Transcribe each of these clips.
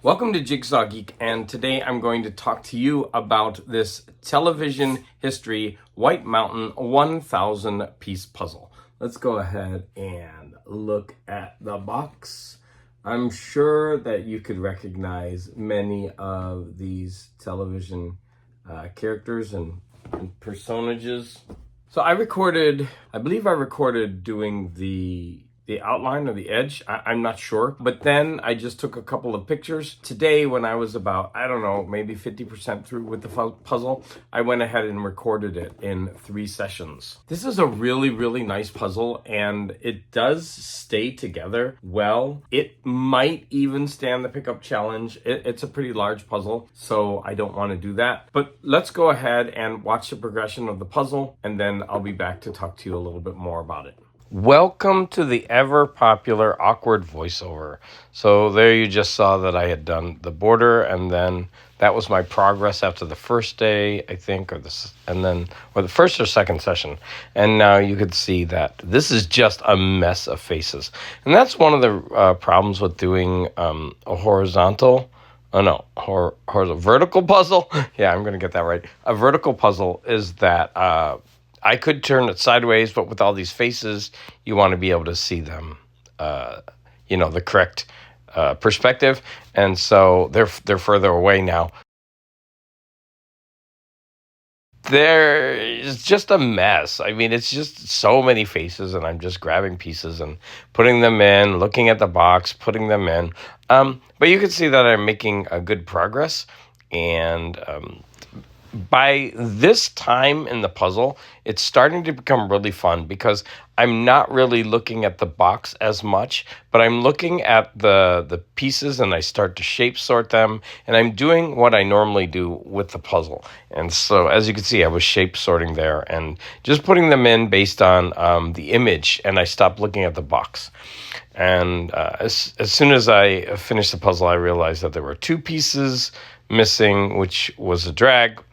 Welcome to Jigsaw Geek, and today I'm going to talk to you about this television history White Mountain 1,000 piece puzzle. Let's go ahead and look at the box. I'm sure that you could recognize many of these television characters and personages. So I believe I recorded doing the outline or the edge. I'm not sure. But then I just took a couple of pictures. Today, when I was about, I don't know, maybe 50% through with the puzzle, I went ahead and recorded it in 3 sessions. This is a really, really nice puzzle, and it does stay together well. It might even stand the pickup challenge. It's a pretty large puzzle, so I don't want to do that. But let's go ahead and watch the progression of the puzzle, and then I'll be back to talk to you a little bit more about it. Welcome to the ever popular awkward voiceover. So there you just saw that I had done the border, and then that was my progress after the first day, I think, or the first or second session. And now you could see that this is just a mess of faces. And that's one of the problems with doing a horizontal vertical puzzle. Yeah, I'm going to get that right. A vertical puzzle is that I could turn it sideways, but with all these faces, you want to be able to see them, the correct perspective. And so they're further away now. It's just a mess. I mean, it's just so many faces, and I'm just grabbing pieces and putting them in, looking at the box, putting them in. But you can see that I'm making a good progress, and by this time in the puzzle, it's starting to become really fun because I'm not really looking at the box as much, but I'm looking at the pieces, and I start to shape sort them, and I'm doing what I normally do with the puzzle. And so as you can see, I was shape sorting there and just putting them in based on the image, and I stopped looking at the box. And as soon as I finished the puzzle, I realized that there were 2 pieces missing, which was a drag.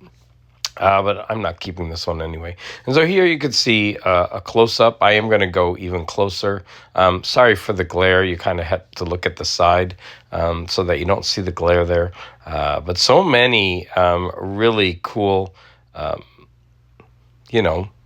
But I'm not keeping this one anyway. And so here you can see a close-up. I am going to go even closer. Sorry for the glare. You kind of have to look at the side so that you don't see the glare there. But so many really cool,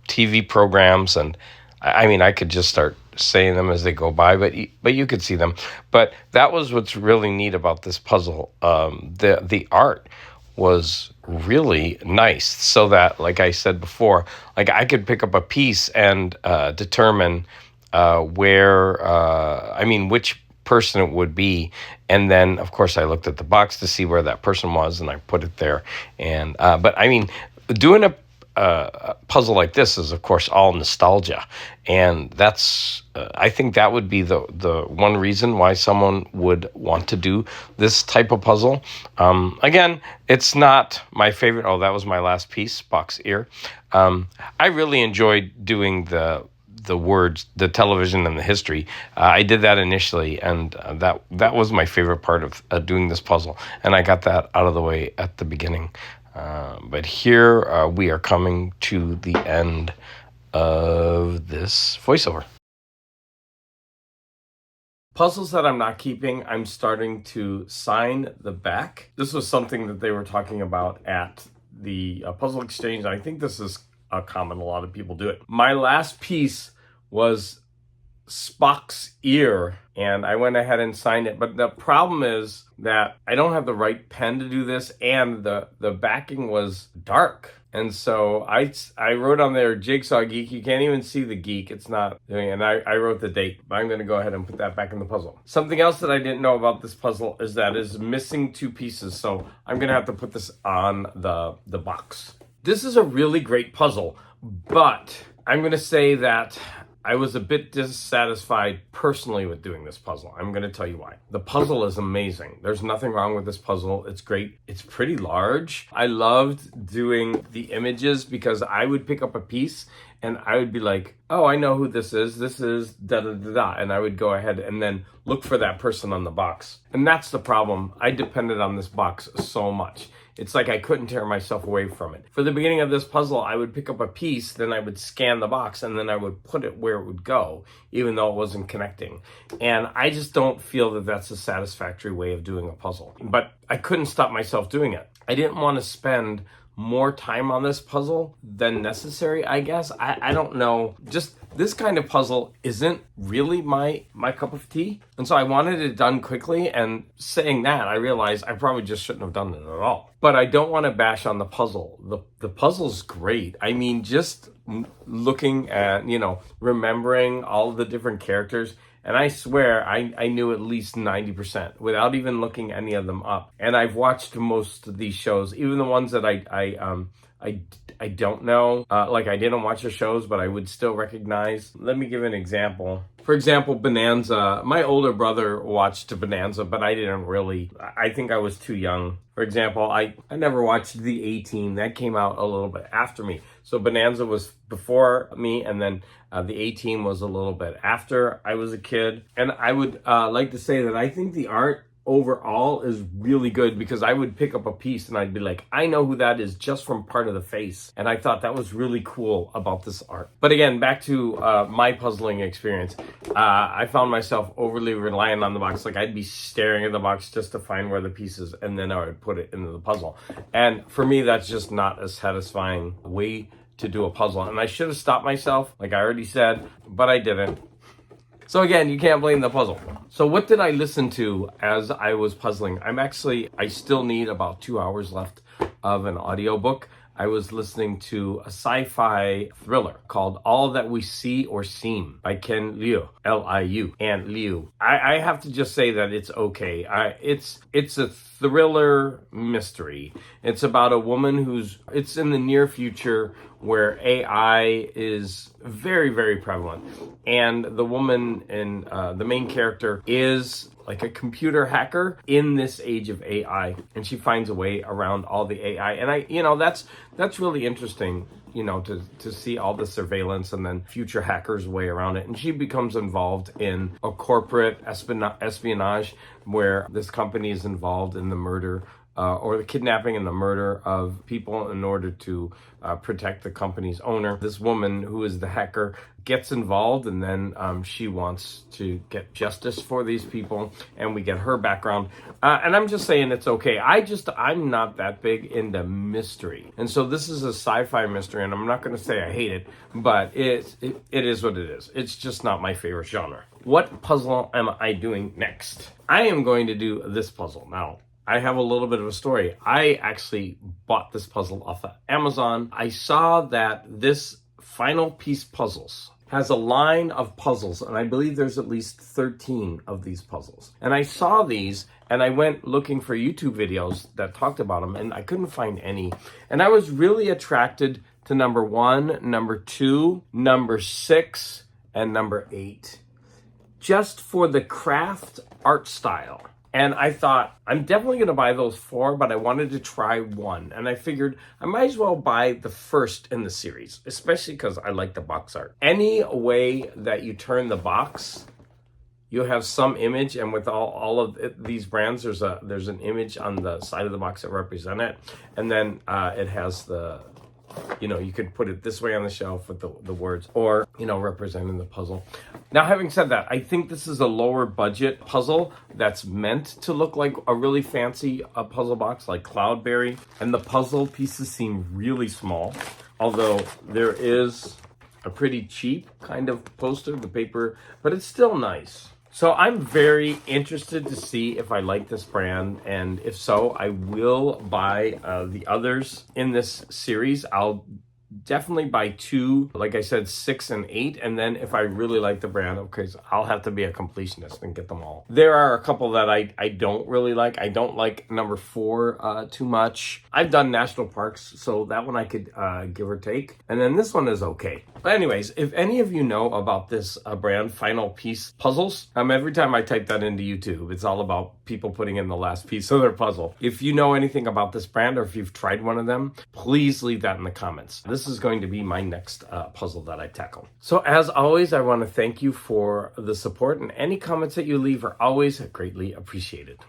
TV programs. And I mean, I could just start saying them as they go by, but you could see them. But that was what's really neat about this puzzle. The art was really nice, so that, like I said before, like I could pick up a piece and determine which person it would be. And then, of course, I looked at the box to see where that person was, and I put it there. And but I mean, doing a puzzle like this is, of course, all nostalgia, and that's I think that would be the one reason why someone would want to do this type of puzzle. Again, it's not my favorite. Oh, that was my last piece, box ear. I really enjoyed doing the words, the television, and the history. I did that initially, and that was my favorite part of doing this puzzle, and I got that out of the way at the beginning. But here we are coming to the end of this voiceover. Puzzles that I'm not keeping, I'm starting to sign the back. This was something that they were talking about at the Puzzle Exchange. I think this is common. A lot of people do it. My last piece was Spock's ear, and I went ahead and signed it. But the problem is that I don't have the right pen to do this, and the backing was dark. And so I wrote on there Jigsaw Geek. You can't even see the geek. It's not doing it. And I wrote the date. But I'm going to go ahead and put that back in the puzzle. Something else that I didn't know about this puzzle is that it's missing 2 pieces. So I'm going to have to put this on the box. This is a really great puzzle, but I'm going to say that I was a bit dissatisfied personally with doing this puzzle. I'm going to tell you why. The puzzle is amazing. There's nothing wrong with this puzzle. It's great. It's pretty large. I loved doing the images because I would pick up a piece and I would be like, oh, I know who this is. This is da da da da. And I would go ahead and then look for that person on the box. And that's the problem. I depended on this box so much. It's like I couldn't tear myself away from it. For the beginning of this puzzle, I would pick up a piece, then I would scan the box, and then I would put it where it would go, even though it wasn't connecting. And I just don't feel that that's a satisfactory way of doing a puzzle. But I couldn't stop myself doing it. I didn't want to spend more time on this puzzle than necessary, I guess. I don't know. Just this kind of puzzle isn't really my cup of tea. And so I wanted it done quickly, and saying that, I realized I probably just shouldn't have done it at all. But I don't want to bash on the puzzle. The puzzle's great. I mean, just looking at, remembering all of the different characters, and I swear I knew at least 90% without even looking any of them up. And I've watched most of these shows, even the ones that I don't know. Like I didn't watch the shows, but I would still recognize. Let me give an example. For example, Bonanza. My older brother watched Bonanza, but I didn't really. I think I was too young. For example, I never watched The A-Team. That came out a little bit after me. So Bonanza was before me, and then The A-Team was a little bit after I was a kid. And I would like to say that I think the art overall is really good, because I would pick up a piece and I'd be like, I know who that is just from part of the face. And I thought that was really cool about this art. But again, back to my puzzling experience. I found myself overly reliant on the box. Like I'd be staring at the box just to find where the piece is, and then I would put it into the puzzle. And for me, that's just not a satisfying way to do a puzzle. And I should have stopped myself, like I already said, but I didn't. So again, you can't blame the puzzle. So what did I listen to as I was puzzling? I still need about 2 hours left of an audiobook. I was listening to a sci-fi thriller called All That We See or Seem by Ken Liu, L-I-U, and Liu. I have to just say that it's okay. It's a thriller mystery. It's about a woman it's in the near future where AI is very, very prevalent. And the woman in the main character is like a computer hacker in this age of AI, and she finds a way around all the AI. And that's really interesting, to see all the surveillance and then future hackers' way around it. And she becomes involved in a corporate espionage where this company is involved in the murder or the kidnapping and the murder of people in order to protect the company's owner. This woman who is the hacker gets involved, and then she wants to get justice for these people, and we get her background. And I'm just saying it's okay. I'm not that big into mystery. And so this is a sci-fi mystery, and I'm not going to say I hate it, but it is what it is. It's just not my favorite genre. What puzzle am I doing next? I am going to do this puzzle. Now, I have a little bit of a story. I actually bought this puzzle off of Amazon. I saw that this Final Piece Puzzles has a line of puzzles, and I believe there's at least 13 of these puzzles. And I saw these, and I went looking for YouTube videos that talked about them, and I couldn't find any. And I was really attracted to number 1, number 2, number 6, and number 8, just for the craft art style. And I thought, I'm definitely going to buy those 4, but I wanted to try 1. And I figured I might as well buy the first in the series, especially because I like the box art. Any way that you turn the box, you have some image. And with all of these brands, there's an image on the side of the box that represent it. And then it has you could put it this way on the shelf with the words, or, representing the puzzle. Now, having said that, I think this is a lower budget puzzle that's meant to look like a really fancy puzzle box like Cloudberry. And the puzzle pieces seem really small, although there is a pretty cheap kind of poster, the paper, but it's still nice. So I'm very interested to see if I like this brand, and if so, I will buy the others in this series. I'll definitely buy 2, like I said, 6 and 8, and then if I really like the brand, okay, so I'll have to be a completionist and get them all. There are a couple that I don't really like. I don't like number 4 too much. I've done national parks, so that one I could give or take, and then this one is okay. But anyways, if any of you know about this brand, Final Piece Puzzles, every time I type that into YouTube, it's all about people putting in the last piece of their puzzle. If you know anything about this brand or if you've tried one of them, please leave that in the comments. This is going to be my next puzzle that I tackle. So as always, I want to thank you for the support, and any comments that you leave are always greatly appreciated.